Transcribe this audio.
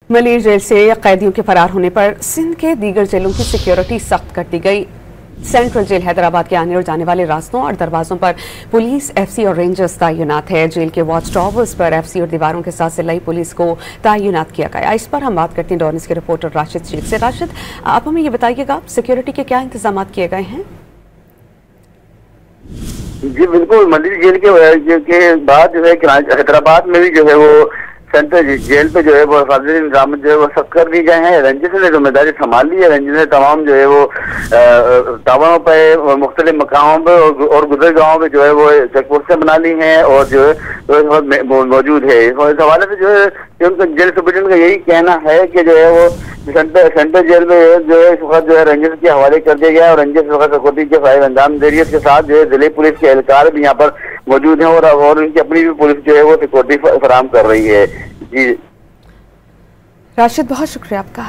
Malir jail से कैदियों के फरार होने पर सिंध के दीगर जेलों की सिक्योरिटी सख्त कर दी गई। सेंट्रल जेल हैदराबाद के आने और जाने वाले रास्तों और दरवाजों पर पुलिस, एफसी और रेंजर्स तैनात है। जेल के वॉच टावर्स पर एफसी और दीवारों के साथ सिलाई पुलिस को तैनात किया गया। इस पर हम बात करते हैं डॉनिस के रिपोर्टर राशिद शेख से। राशिद, आप हमें ये बताइएगा सिक्योरिटी के क्या इंतजाम किए गए हैं? जी बिल्कुल, मलिर जेल के बाद जो है हैदराबाद में भी जो है वो सेंट्रल जेल पे जो है वो हिफाजती इंतजाम जो है वो सख्त कर दिए गए हैं। रेंजर्स ने जिम्मेदारी संभाल ली है। रेंजर्स ने तमाम जो है वो टावरों पे, मुख्तलिफ मकामों पे और गुजरगाहों पे जो है वो चेक पोस्टें बना ली हैं और जो है मौजूद है। इस हवाले से जो है उनका जेल सुप्रिटेंडेंट का यही कहना है कि जो है वो सेंट्रल जेल में जो है इस वक्त जो है रेंजर्स के हवाले कर दिया गया और रेंजर्स इस वक्त सिक्योरिटी के फायदे अंजाम दे रही है। इसके साथ जो है जिले पुलिस के एहलकार भी यहाँ पर मौजूद हैं और उनकी अपनी भी पुलिस जो है वो सिक्योरिटी फराहम कर रही है। जी राशिद, बहुत शुक्रिया आपका।